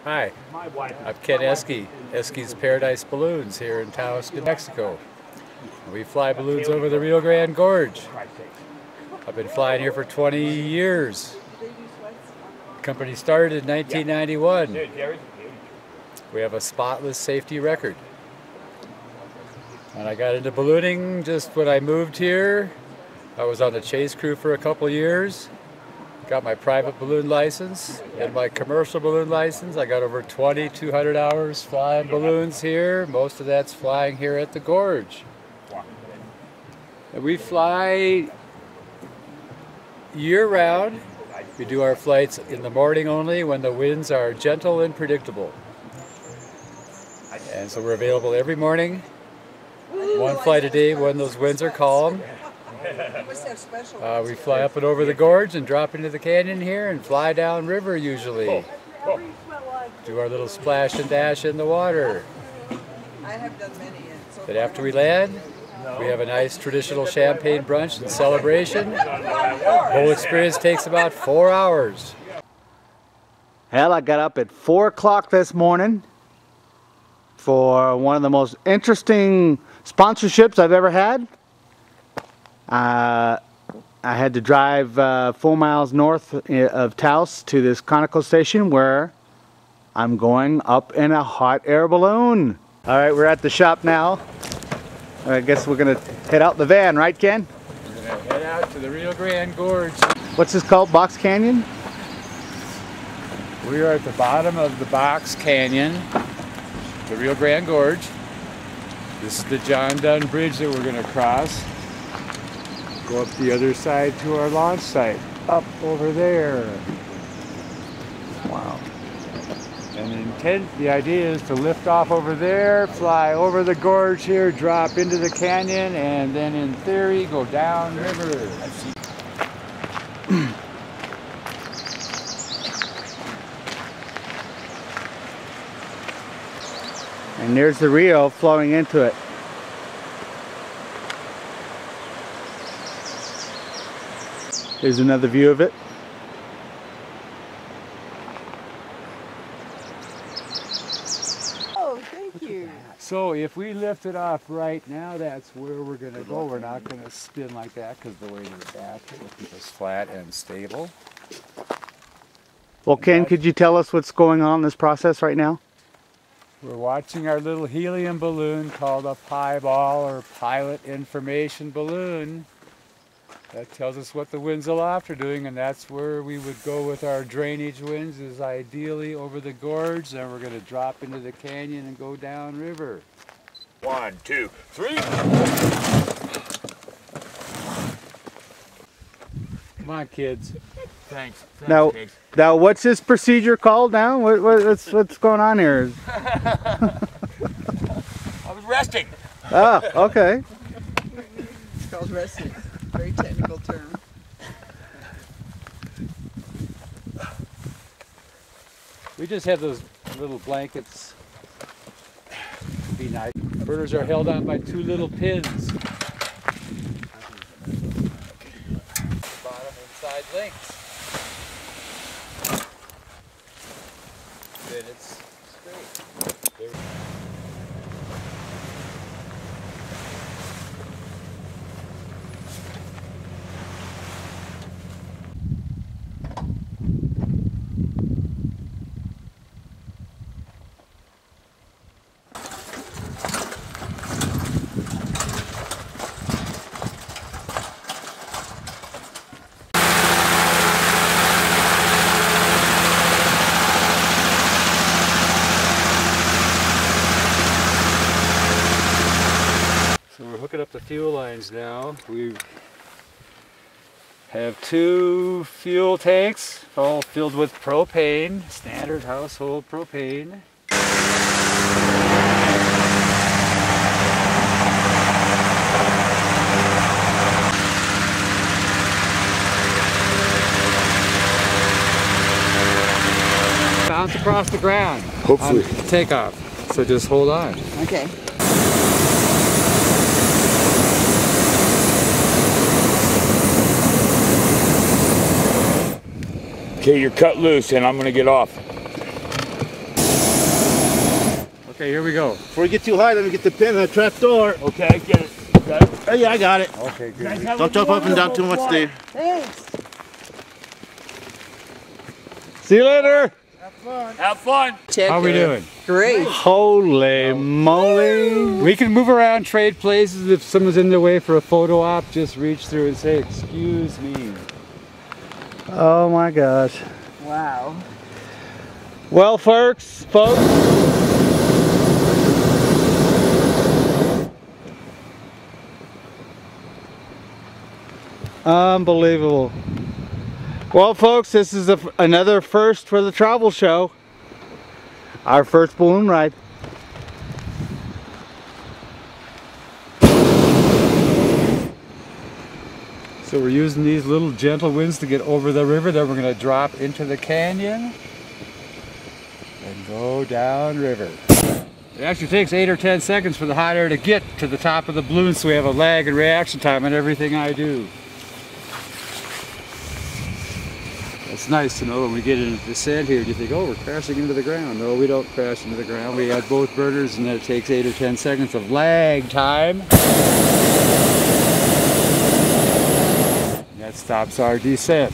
Hi, I'm Ken Eske, Eske's Paradise Balloons here in Taos, New Mexico. We fly balloons over the Rio Grande Gorge. I've been flying here for 20 years. The company started in 1991. We have a spotless safety record. And I got into ballooning just when I moved here. I was on the chase crew for a couple years. Got my private balloon license and my commercial balloon license. I got over 2,200 hours flying balloons here. Most of that's flying here at the gorge. And we fly year-round. We do our flights in the morning only when the winds are gentle and predictable. And so we're available every morning, one flight a day when those winds are calm. We fly up and over the gorge and drop into the canyon here and fly down river usually. Do our little splash and dash in the water. Then after we land, we have a nice traditional champagne brunch and celebration. The whole experience takes about 4 hours. Hell, I got up at 4 o'clock this morning for one of the most interesting sponsorships I've ever had. I had to drive 4 miles north of Taos to this conical station where I'm going up in a hot air balloon. All right, we're at the shop now. I guess we're gonna head out the van, right, Ken? We're gonna head out to the Rio Grande Gorge. What's this called, Box Canyon? We are at the bottom of the Box Canyon, the Rio Grande Gorge. This is the John Dunn Bridge that we're gonna cross. Go up the other side to our launch site, up over there. Wow. And the idea is to lift off over there, fly over the gorge here, drop into the canyon, and then in theory go down river. And there's the Rio flowing into it. Here's another view of it. Oh, thank you. So if we lift it off right now, that's where we're going to go. We're not going to spin like that because the weight of the back will keep us flat and stable. Well, Ken, could you tell us what's going on in this process right now? We're watching our little helium balloon called a pieball or pilot information balloon. That tells us what the winds aloft are doing, and that's where we would go with our drainage winds, is ideally over the gorge. Then we're going to drop into the canyon and go down river. 1, 2, 3. Come on, kids. Thanks. Now, what's this procedure called now? What's going on here? I was resting. Oh, okay. It's called resting. Very technical term. We just have those little blankets. Be nice. Burners are held on by 2 little pins. Bottom inside links. Then it's straight. Hooking up the fuel lines now. We have 2 fuel tanks, all filled with propane, standard household propane. Bounce across the ground. Hopefully. On takeoff. So just hold on. Okay. Okay, you're cut loose and I'm gonna get off. Okay, here we go. Before we get too high, let me get the pin on the trap door. Okay, get it. Okay. Oh yeah, I got it. Okay, good. Don't jump up and down too much, Steve. Thanks. See you later. Have fun. Check How we it. doing? Great. Holy moly. We can move around, trade places. If someone's in the way for a photo op, just reach through and say, excuse me. Oh my gosh. Wow. Well, folks. Unbelievable. Well, folks, this is another first for the travel show. Our first balloon ride. So we're using these little gentle winds to get over the river. Then we're going to drop into the canyon and go down river. It actually takes 8 or 10 seconds for the hot air to get to the top of the balloon, so we have a lag and reaction time on everything I do. It's nice to know when we get into descent here, you think, oh, we're crashing into the ground. No, we don't crash into the ground. We have both burners, and then it takes 8 or 10 seconds of lag time. That stops our descent.